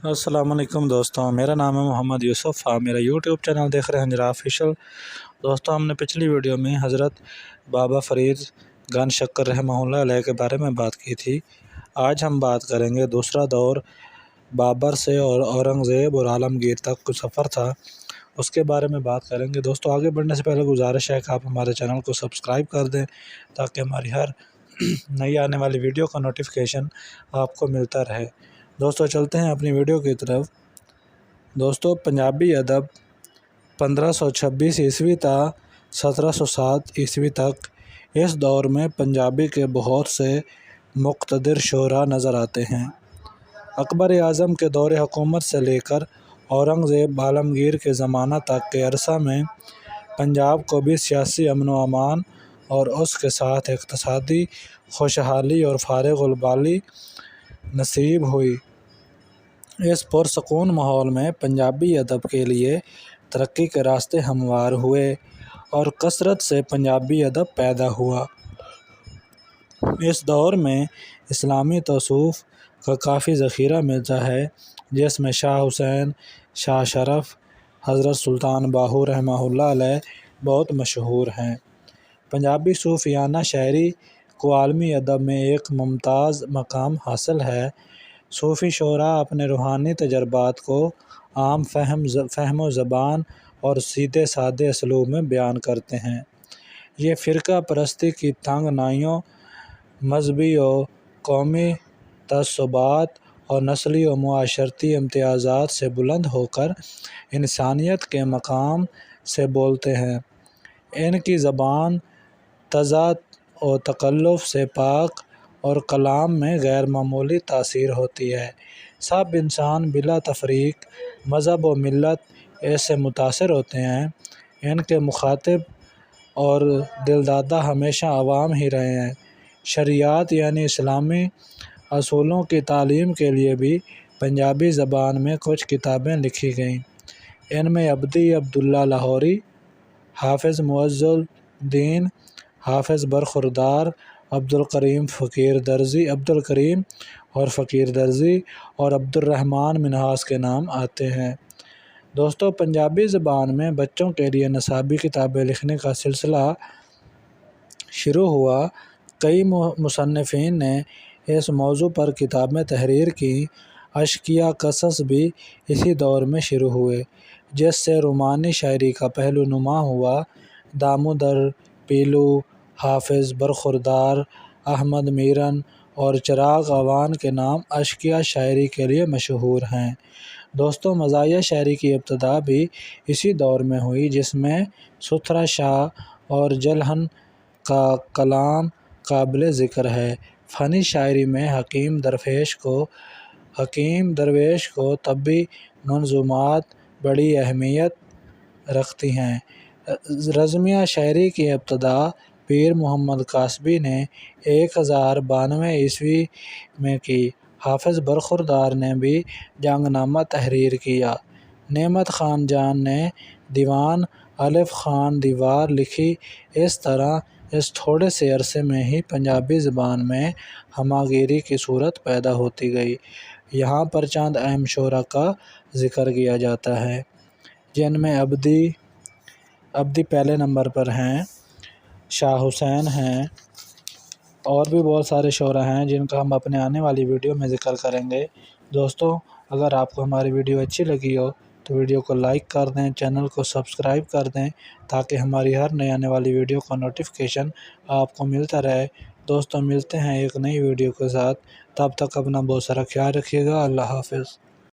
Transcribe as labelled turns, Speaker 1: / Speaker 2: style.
Speaker 1: السلام علیکم دوستوں، میرا نام ہے محمد یوسف۔ آپ میرا یوٹیوب چینل دیکھ رہے ہیں ہنجرا آفیشل۔ دوستوں، ہم نے پچھلی ویڈیو میں حضرت بابا فرید گن شکر رحمہ اللہ علیہ کے بارے میں بات کی تھی۔ آج ہم بات کریں گے دوسرا دور بابر سے اور اورنگزیب اور عالمگیر تک کچھ سفر تھا، اس کے بارے میں بات کریں گے۔ دوستوں، آگے بڑھنے سے پہلے گزارش ہے کہ آپ ہمارے چینل کو سبسکرائب کر دیں تاکہ ہماری ہر نئی آنے والی ویڈیو کا نوٹیفیکیشن آپ کو ملتا رہے۔ دوستوں، چلتے ہیں اپنی ویڈیو کی طرف۔ دوستوں، پنجابی ادب 1526 عیسوی تا 1707 عیسوی تک، اس دور میں پنجابی کے بہت سے مقتدر شعراء نظر آتے ہیں۔ اکبر اعظم کے دور حکومت سے لے کر اورنگزیب عالمگیر کے زمانہ تک کے عرصہ میں پنجاب کو بھی سیاسی امن و امان اور اس کے ساتھ اقتصادی خوشحالی اور فارغ البالی نصیب ہوئی۔ اس پرسکون ماحول میں پنجابی ادب کے لیے ترقی کے راستے ہموار ہوئے اور کثرت سے پنجابی ادب پیدا ہوا۔ اس دور میں اسلامی تصوف کا کافی ذخیرہ ملتا ہے، جس میں شاہ حسین، شاہ شرف، حضرت سلطان باہو رحمہ اللہ علیہ بہت مشہور ہیں۔ پنجابی صوفیانہ شاعری کو عالمی ادب میں ایک ممتاز مقام حاصل ہے۔ صوفی شعراء اپنے روحانی تجربات کو عام فہم و زبان اور سیدھے سادے اسلوب میں بیان کرتے ہیں۔ یہ فرقہ پرستی کی تنگنائیوں، مذہبی و قومی تعصبات اور نسلی و معاشرتی امتیازات سے بلند ہو کر انسانیت کے مقام سے بولتے ہیں۔ ان کی زبان تضاد و تکلف سے پاک اور کلام میں غیر معمولی تاثیر ہوتی ہے۔ سب انسان بلا تفریق، مذہب و ملت ایسے متاثر ہوتے ہیں۔ ان کے مخاطب اور دلدادہ ہمیشہ عوام ہی رہے ہیں۔ شریعت یعنی اسلامی اصولوں کی تعلیم کے لیے بھی پنجابی زبان میں کچھ کتابیں لکھی گئیں۔ ان میں ابدی عبداللہ لاہوری، حافظ معز الدین، حافظ برخوردار، عبدالکریم فقیر درزی اور عبدالرحمن منہاس کے نام آتے ہیں۔ دوستوں، پنجابی زبان میں بچوں کے لیے نصابی کتابیں لکھنے کا سلسلہ شروع ہوا۔ کئی مصنفین نے اس موضوع پر کتابیں تحریر کیں۔ اشکیا قصص بھی اسی دور میں شروع ہوئے، جس سے رومانی شاعری کا پہلو نما ہوا۔ دامودر پیلو، حافظ برخوردار، احمد میرن اور چراغ اعوان کے نام اشکیا شاعری کے لیے مشہور ہیں۔ دوستوں، مزاحیہ شاعری کی ابتدا بھی اسی دور میں ہوئی، جس میں ستھرا شاہ اور جلہن کا کلام قابل ذکر ہے۔ فنی شاعری میں حکیم درویش کو طبی منظومات بڑی اہمیت رکھتی ہیں۔ رزمیہ شاعری کی ابتدا پیر محمد کاسبی نے 1092 عیسوی میں کی۔ حافظ برخوردار نے بھی جنگ نامہ تحریر کیا۔ نعمت خان جان نے دیوان الف خان دیوار لکھی۔ اس طرح اس تھوڑے سے عرصے میں ہی پنجابی زبان میں ہمہ گیری کی صورت پیدا ہوتی گئی۔ یہاں پر چند اہم شعراء کا ذکر کیا جاتا ہے، جن میں ابدی پہلے نمبر پر ہیں، شاہ حسین ہیں، اور بھی بہت سارے شعراء ہیں جن کا ہم اپنے آنے والی ویڈیو میں ذکر کریں گے۔ دوستوں، اگر آپ کو ہماری ویڈیو اچھی لگی ہو تو ویڈیو کو لائک کر دیں، چینل کو سبسکرائب کر دیں تاکہ ہماری ہر نئی آنے والی ویڈیو کا نوٹیفیکیشن آپ کو ملتا رہے۔ دوستوں، ملتے ہیں ایک نئی ویڈیو کے ساتھ، تب تک اپنا بہت سارا خیال رکھیے گا۔ اللہ حافظ۔